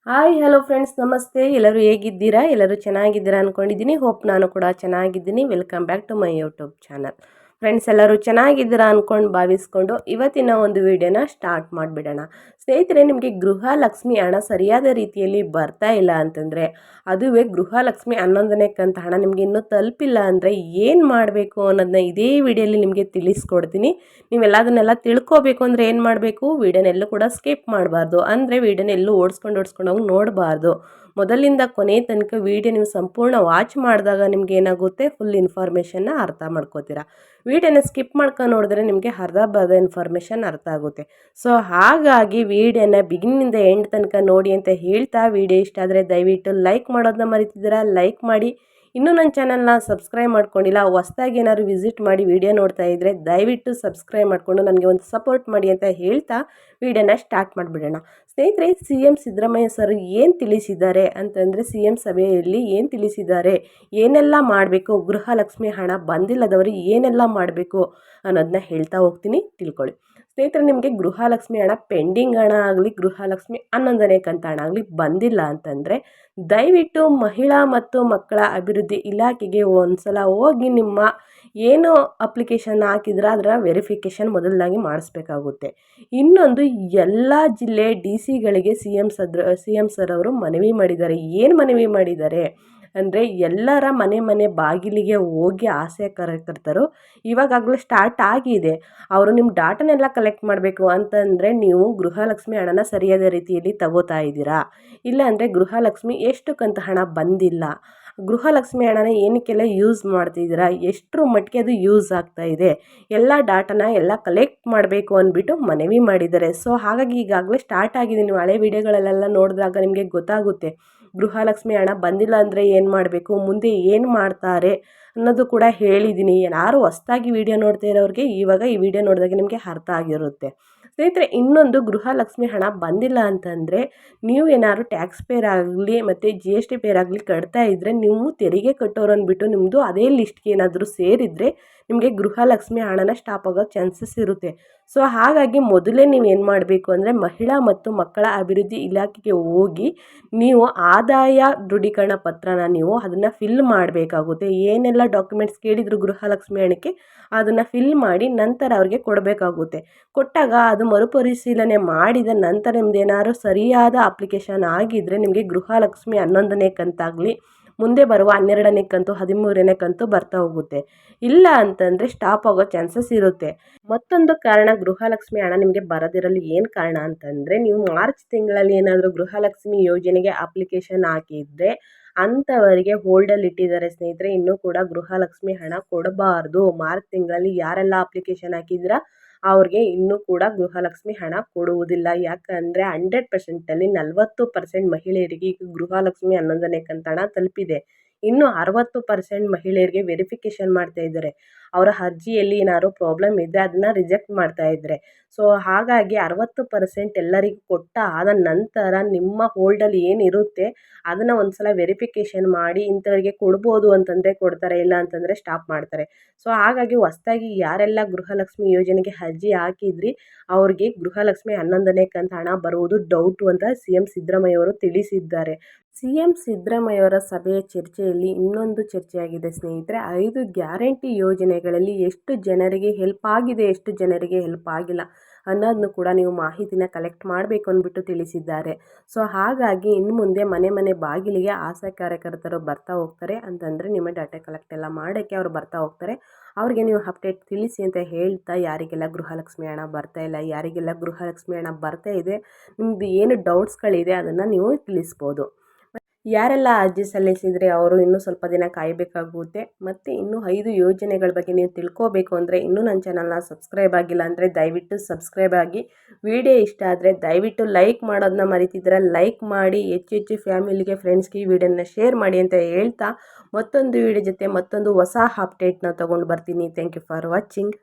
Hi hello friends, ನಮಸ್ತೆ. ಎಲ್ಲರೂ ಹೇಗಿದ್ದೀರಾ? ಎಲ್ಲರೂ ಚೆನ್ನಾಗಿದ್ದೀರಾ ಅಂದ್ಕೊಂಡಿದ್ದೀನಿ. ಹೋಪ್ ನಾನು ಕೂಡ ಚೆನ್ನಾಗಿದ್ದೀನಿ. Welcome back to my YouTube channel. Friends, ಎಲ್ಲರೂ ಚೆನ್ನಾಗಿದ್ದೀರಾ ಅಂದ್ಕೊಂಡು ಭಾವಿಸ್ಕೊಂಡು ಇವತ್ತಿನ ಒಂದು ವಿಡಿಯೋನ ಸ್ಟಾರ್ಟ್ ಮಾಡಿಬಿಡೋಣ. ಸ್ನೇಹಿತರೆ, ನಿಮಗೆ ಗೃಹಲಕ್ಷ್ಮಿ ಹಣ ಸರಿಯಾದ ರೀತಿಯಲ್ಲಿ ಬರ್ತಾ ಇಲ್ಲ ಅಂತಂದರೆ, ಅದುವೇ ಗೃಹಲಕ್ಷ್ಮಿ 11ನೇ ಕಂತು ಹಣ ನಿಮಗೆ ಇನ್ನೂ ತಲುಪಿಲ್ಲ ಅಂದರೆ ಏನು ಮಾಡಬೇಕು ಅನ್ನೋದನ್ನ ಇದೇ ವಿಡಿಯೋಲಿ ನಿಮಗೆ ತಿಳಿಸ್ಕೊಡ್ತೀನಿ. ನೀವೆಲ್ಲದನ್ನೆಲ್ಲ ತಿಳ್ಕೊಬೇಕು ಅಂದರೆ ಏನು ಮಾಡಬೇಕು? ವಿಡಿಯೋನೆಲ್ಲೂ ಕೂಡ ಸ್ಕಿಪ್ ಮಾಡಬಾರ್ದು. ಅಂದರೆ ವಿಡಿಯೋನೆಲ್ಲೂ ಓಡಿಸ್ಕೊಂಡು ಹೋಗಿ ನೋಡಬಾರ್ದು. ಮೊದಲಿಂದ ಕೊನೆ ತನಕ ವಿಡಿಯೋ ನೀವು ಸಂಪೂರ್ಣ ವಾಚ್ ಮಾಡಿದಾಗ ನಿಮ್ಗೆ ಏನಾಗುತ್ತೆ, ಫುಲ್ ಇನ್ಫಾರ್ಮೇಷನ್ನ ಅರ್ಥ ಮಾಡ್ಕೋತೀರಾ. ವಿಡಿಯೋನ ಸ್ಕಿಪ್ ಮಾಡ್ಕೊಂಡು ನೋಡಿದ್ರೆ ನಿಮಗೆ ಅರ್ಧ ಇನ್ಫಾರ್ಮೇಷನ್ ಅರ್ಥ ಆಗುತ್ತೆ. ಸೊ ಹಾಗಾಗಿ ವಿಡಿಯೋನ ಬಿಗಿನಿಂದ ಎಂಡ್ ತನಕ ನೋಡಿ ಅಂತ ಹೇಳ್ತಾ, ವಿಡಿಯೋ ಇಷ್ಟ ಆದರೆ ದಯವಿಟ್ಟು ಲೈಕ್ ಮಾಡೋದನ್ನ ಮರಿತಿದ್ದೀರಾ, ಲೈಕ್ ಮಾಡಿ. ಇನ್ನೂ ನನ್ನ ಚಾನಲ್ನ ಸಬ್ಸ್ಕ್ರೈಬ್ ಮಾಡ್ಕೊಂಡಿಲ್ಲ, ಹೊಸ್ದಾಗಿ ಏನಾದ್ರು ವಿಸಿಟ್ ಮಾಡಿ ವಿಡಿಯೋ ನೋಡ್ತಾ ಇದ್ದರೆ ದಯವಿಟ್ಟು ಸಬ್ಸ್ಕ್ರೈಬ್ ಮಾಡಿಕೊಂಡು ನನಗೆ ಒಂದು ಸಪೋರ್ಟ್ ಮಾಡಿ ಅಂತ ಹೇಳ್ತಾ ವಿಡಿಯೋನ ಸ್ಟಾರ್ಟ್ ಮಾಡಿಬಿಡೋಣ. ಸ್ನೇಹಿತರೆ, CM ಸಿದ್ದರಾಮಯ್ಯ ಸರ್ ಏನು ತಿಳಿಸಿದ್ದಾರೆ ಅಂತಂದರೆ, CM ಸಭೆಯಲ್ಲಿ ಏನು ತಿಳಿಸಿದ್ದಾರೆ, ಏನೆಲ್ಲ ಮಾಡಬೇಕು, ಗೃಹಲಕ್ಷ್ಮಿ ಹಣ ಬಂದಿಲ್ಲದವರು ಏನೆಲ್ಲ ಮಾಡಬೇಕು ಅನ್ನೋದನ್ನ ಹೇಳ್ತಾ ಹೋಗ್ತೀನಿ, ತಿಳ್ಕೊಳ್ಳಿ. ಸ್ನೇಹಿತರೆ, ನಿಮಗೆ ಗೃಹಲಕ್ಷ್ಮಿ ಹಣ ಪೆಂಡಿಂಗ್ ಹಣ ಆಗಲಿ, ಗೃಹಲಕ್ಷ್ಮಿ 11ನೇ ಕಂತು ಹಣ ಆಗಲಿ ಬಂದಿಲ್ಲ ಅಂತಂದರೆ ದಯವಿಟ್ಟು ಮಹಿಳಾ ಮತ್ತು ಮಕ್ಕಳ ಅಭಿವೃದ್ಧಿ ಇಲಾಖೆಗೆ ಒಂದ್ಸಲ ಹೋಗಿ ನಿಮ್ಮ ಏನು ಅಪ್ಲಿಕೇಶನ್ ಹಾಕಿದ್ರೆ ಅದರ ವೆರಿಫಿಕೇಷನ್ ಮೊದಲದಾಗಿ ಮಾಡಿಸ್ಬೇಕಾಗುತ್ತೆ. ಇನ್ನೊಂದು, ಎಲ್ಲ ಜಿಲ್ಲೆ DC ಗಳಿಗೆ CM ಸರ್ ಅವರು ಮನವಿ ಮಾಡಿದ್ದಾರೆ. ಏನು ಮನವಿ ಮಾಡಿದ್ದಾರೆ ಅಂದರೆ, ಎಲ್ಲರ ಮನೆ ಬಾಗಿಲಿಗೆ ಹೋಗಿ ಆಸೆ ಕಾರ್ಯಕರ್ತರು ಇವಾಗಲೂ ಸ್ಟಾರ್ಟ್ ಆಗಿದೆ. ಅವರು ನಿಮ್ಮ ಡಾಟಾನೆಲ್ಲ ಕಲೆಕ್ಟ್ ಮಾಡಬೇಕು ಅಂತಂದರೆ ನೀವು ಗೃಹಲಕ್ಷ್ಮಿ ಹಣನ ಸರಿಯಾದ ರೀತಿಯಲ್ಲಿ ತಗೋತಾ ಇದ್ದೀರಾ, ಇಲ್ಲ ಅಂದರೆ ಗೃಹಲಕ್ಷ್ಮಿ ಎಷ್ಟು ಕಂತು ಹಣ ಬಂದಿಲ್ಲ, ಗೃಹಲಕ್ಷ್ಮಿ ಹಣನ ಏನಕ್ಕೆಲ್ಲ ಯೂಸ್ ಮಾಡ್ತಿದ್ದೀರಾ, ಎಷ್ಟರ ಮಟ್ಟಿಗೆ ಅದು ಯೂಸ್ ಆಗ್ತಾ ಇದೆ, ಎಲ್ಲ ಡಾಟಾನ ಎಲ್ಲ ಕಲೆಕ್ಟ್ ಮಾಡಬೇಕು ಅಂದ್ಬಿಟ್ಟು ಮನವಿ ಮಾಡಿದ್ದಾರೆ. ಸೊ ಹಾಗಾಗಿ ಈಗಾಗಲೇ ಸ್ಟಾರ್ಟ್ ಆಗಿದೆ. ನೀವು ಹಳೆ ವಿಡಿಯೋಗಳಲ್ಲೆಲ್ಲ ನೋಡಿದಾಗ ನಿಮಗೆ ಗೊತ್ತಾಗುತ್ತೆ ಗೃಹಲಕ್ಷ್ಮಿ ಹಣ ಬಂದಿಲ್ಲ ಅಂದರೆ ಏನು ಮಾಡಬೇಕು, ಮುಂದೆ ಏನು ಮಾಡ್ತಾರೆ ಅನ್ನೋದು ಕೂಡ ಹೇಳಿದ್ದೀನಿ. ಯಾರು ಹೊಸ್ದಾಗಿ ವಿಡಿಯೋ ನೋಡ್ತಾ ಇರೋರಿಗೆ ಇವಾಗ ಈ ವಿಡಿಯೋ ನೋಡಿದಾಗ ನಿಮಗೆ ಅರ್ಥ ಆಗಿರುತ್ತೆ. ಸ್ನೇಹಿತರೆ, ಇನ್ನೊಂದು, ಗೃಹಲಕ್ಷ್ಮಿ ಹಣ ಬಂದಿಲ್ಲ ಅಂತಂದರೆ ನೀವು ಏನಾದ್ರು ಟ್ಯಾಕ್ಸ್ ಪೇರ್ ಆಗಲಿ ಮತ್ತು GST ಪೇರ್ ಆಗಲಿ ಕಟ್ತಾ ಇದ್ದರೆ, ನೀವು ತೆರಿಗೆ ಕಟ್ಟೋರು ಅಂದ್ಬಿಟ್ಟು ನಿಮ್ಮದು ಅದೇ ಲಿಸ್ಟ್ಗೆ ಏನಾದರೂ ಸೇರಿದರೆ ನಿಮಗೆ ಗೃಹಲಕ್ಷ್ಮಿ ಹಣನ ಸ್ಟಾಪ್ ಆಗೋ ಚಾನ್ಸಸ್ ಇರುತ್ತೆ. ಸೊ ಹಾಗಾಗಿ ಮೊದಲೇ ನೀವು ಏನು ಮಾಡಬೇಕು ಅಂದರೆ, ಮಹಿಳಾ ಮತ್ತು ಮಕ್ಕಳ ಅಭಿವೃದ್ಧಿ ಇಲಾಖೆಗೆ ಹೋಗಿ ನೀವು ಆದಾಯ ದೃಢೀಕರಣ ಪತ್ರನ ನೀವು ಅದನ್ನು ಫಿಲ್ ಮಾಡಬೇಕಾಗುತ್ತೆ. ಏನೆಲ್ಲ ಡಾಕ್ಯುಮೆಂಟ್ಸ್ ಕೇಳಿದ್ರು ಗೃಹಲಕ್ಷ್ಮಿ ಹಣಕ್ಕೆ ಅದನ್ನು ಫಿಲ್ ಮಾಡಿ ನಂತರ ಅವ್ರಿಗೆ ಕೊಡಬೇಕಾಗುತ್ತೆ. ಕೊಟ್ಟಾಗ ಅದು ಮರುಪರಿಶೀಲನೆ ಮಾಡಿದ ನಂತರ ನಿಮ್ದೇನಾದ್ರು ಸರಿಯಾದ ಅಪ್ಲಿಕೇಶನ್ ಆಗಿದ್ದರೆ ನಿಮಗೆ ಗೃಹಲಕ್ಷ್ಮಿ 11ನೇ ಕಂತಾಗಲಿ, ಮುಂದೆ ಬರುವ 12ನೇ ಕಂತು, 13ನೇ ಕಂತು ಬರ್ತಾ ಹೋಗುತ್ತೆ. ಇಲ್ಲ ಅಂತಂದರೆ ಸ್ಟಾಪ್ ಆಗೋ ಚಾನ್ಸಸ್ ಇರುತ್ತೆ. ಮತ್ತೊಂದು ಕಾರಣ, ಗೃಹಲಕ್ಷ್ಮಿ ಹಣ ನಿಮಗೆ ಬರೋದಿರಲು ಏನು ಕಾರಣ ಅಂತಂದರೆ, ನೀವು ಮಾರ್ಚ್ ತಿಂಗಳಲ್ಲಿ ಏನಾದರೂ ಗೃಹಲಕ್ಷ್ಮಿ ಯೋಜನೆಗೆ ಅಪ್ಲಿಕೇಶನ್ ಹಾಕಿದರೆ ಅಂಥವರಿಗೆ ಹೋಲ್ಡಲ್ಲಿ ಇಟ್ಟಿದ್ದಾರೆ. ಸ್ನೇಹಿತರೆ, ಇನ್ನೂ ಕೂಡ ಗೃಹಲಕ್ಷ್ಮಿ ಹಣ ಕೊಡಬಾರ್ದು. ಮಾರ್ಚ್ ತಿಂಗಳಲ್ಲಿ ಯಾರೆಲ್ಲ ಅಪ್ಲಿಕೇಶನ್ ಹಾಕಿದ್ದೀರಾ ಅವ್ರಿಗೆ ಇನ್ನೂ ಕೂಡ ಗೃಹಲಕ್ಷ್ಮಿ ಹಣ ಕೊಡುವುದಿಲ್ಲ. ಯಾಕಂದರೆ 100%ಅಲ್ಲಿ 40% ಮಹಿಳೆಯರಿಗೆ ಈಗ ಗೃಹಲಕ್ಷ್ಮಿ 11ನೇ ಕಂತು ಹಣ ತಲುಪಿದೆ. ಇನ್ನು 60% ಮಹಿಳೆಯರಿಗೆ ವೆರಿಫಿಕೇಷನ್ ಮಾಡ್ತಾ ಇದ್ದಾರೆ. ಅವರ ಅರ್ಜಿಯಲ್ಲಿ ಏನಾದ್ರು ಪ್ರಾಬ್ಲಮ್ ಇದ್ದರೆ ಅದನ್ನು ರಿಜೆಕ್ಟ್ ಮಾಡ್ತಾ ಇದ್ದಾರೆ. ಸೊ ಹಾಗಾಗಿ 60% ಎಲ್ಲರಿಗೂ ಆದ ನಂತರ ನಿಮ್ಮ ಹೋಲ್ಡಲ್ಲಿ ಏನಿರುತ್ತೆ ಅದನ್ನು ಒಂದು ಸಲ ವೆರಿಫಿಕೇಷನ್ ಮಾಡಿ ಇಂಥವರಿಗೆ ಕೊಡ್ಬೋದು ಅಂತಂದರೆ ಕೊಡ್ತಾರೆ, ಇಲ್ಲ ಅಂತಂದರೆ ಸ್ಟಾಪ್ ಮಾಡ್ತಾರೆ. ಸೊ ಹಾಗಾಗಿ ಹೊಸ್ದಾಗಿ ಯಾರೆಲ್ಲ ಗೃಹಲಕ್ಷ್ಮಿ ಯೋಜನೆಗೆ ಅರ್ಜಿ ಹಾಕಿದ್ರಿ ಅವ್ರಿಗೆ ಗೃಹಲಕ್ಷ್ಮಿ 11ನೇ ಕಂತು ಹಣ ಬರುವುದು ಡೌಟು ಅಂತ CM ಸಿದ್ದರಾಮಯ್ಯ ಅವರು ತಿಳಿಸಿದ್ದಾರೆ. CM ಸಿದ್ದರಾಮಯ್ಯವರ ಸಭೆಯ ಚರ್ಚೆಯಲ್ಲಿ ಇನ್ನೊಂದು ಚರ್ಚೆಯಾಗಿದೆ ಸ್ನೇಹಿತರೆ. 5 ಗ್ಯಾರಂಟಿ ಯೋಜನೆಗಳಲ್ಲಿ ಎಷ್ಟು ಜನರಿಗೆ ಹೆಲ್ಪ್ ಆಗಿದೆ, ಎಷ್ಟು ಜನರಿಗೆ ಹೆಲ್ಪ್ ಆಗಿಲ್ಲ ಅನ್ನೋದನ್ನು ಕೂಡ ನೀವು ಮಾಹಿತಿನ ಕಲೆಕ್ಟ್ ಮಾಡಬೇಕು ಅಂದ್ಬಿಟ್ಟು ತಿಳಿಸಿದ್ದಾರೆ. ಸೊ ಹಾಗಾಗಿ ಇನ್ನು ಮುಂದೆ ಮನೆ ಬಾಗಿಲಿಗೆ ಆಶಾ ಕಾರ್ಯಕರ್ತರು ಬರ್ತಾ ಹೋಗ್ತಾರೆ ಅಂತಂದರೆ ನಿಮ್ಮ ಡಾಟಾ ಕಲೆಕ್ಟ್ ಎಲ್ಲ ಮಾಡೋಕ್ಕೆ ಅವರು ಬರ್ತಾ ಹೋಗ್ತಾರೆ. ಅವ್ರಿಗೆ ನೀವು ಅಪ್ಡೇಟ್ ತಿಳಿಸಿ ಅಂತ ಹೇಳ್ತಾ, ಯಾರಿಗೆಲ್ಲ ಗೃಹಲಕ್ಷ್ಮಿ ಹಣ ಬರ್ತಾ ಇಲ್ಲ, ಯಾರಿಗೆಲ್ಲ ಗೃಹಲಕ್ಷ್ಮಿ ಹಣ ಬರ್ತಾ ಇದೆ, ನಿಮ್ಮದು ಏನು ಡೌಟ್ಸ್ಗಳಿದೆ ಅದನ್ನು ನೀವು ತಿಳಿಸ್ಬೋದು. ಯಾರೆಲ್ಲ ಅರ್ಜಿ ಸಲ್ಲಿಸಿದರೆ ಅವರು ಇನ್ನೂ ಸ್ವಲ್ಪ ದಿನ ಕಾಯಬೇಕಾಗುತ್ತೆ. ಮತ್ತು ಇನ್ನೂ 5 ಯೋಜನೆಗಳ ಬಗ್ಗೆ ನೀವು ತಿಳ್ಕೋಬೇಕು ಅಂದರೆ ಇನ್ನೂ ನನ್ನ ಚಾನಲ್ನ ಸಬ್ಸ್ಕ್ರೈಬ್ ಆಗಿಲ್ಲ ಅಂದರೆ ದಯವಿಟ್ಟು ಸಬ್ಸ್ಕ್ರೈಬ್ ಆಗಿ. ವಿಡಿಯೋ ಇಷ್ಟ ಆದರೆ ದಯವಿಟ್ಟು ಲೈಕ್ ಮಾಡೋದನ್ನ ಮರಿತಿದ್ರೆ ಲೈಕ್ ಮಾಡಿ, ಹೆಚ್ಚು ಫ್ಯಾಮಿಲಿಗೆ, ಫ್ರೆಂಡ್ಸ್ಗೆ ಈ ವಿಡಿಯೋನ ಶೇರ್ ಮಾಡಿ ಅಂತ ಹೇಳ್ತಾ, ಮತ್ತೊಂದು ವಿಡಿಯೋ ಜೊತೆ ಮತ್ತೊಂದು ಹೊಸ ಅಪ್ಡೇಟ್ನ ತೊಗೊಂಡು ಬರ್ತೀನಿ. Thank you for watching.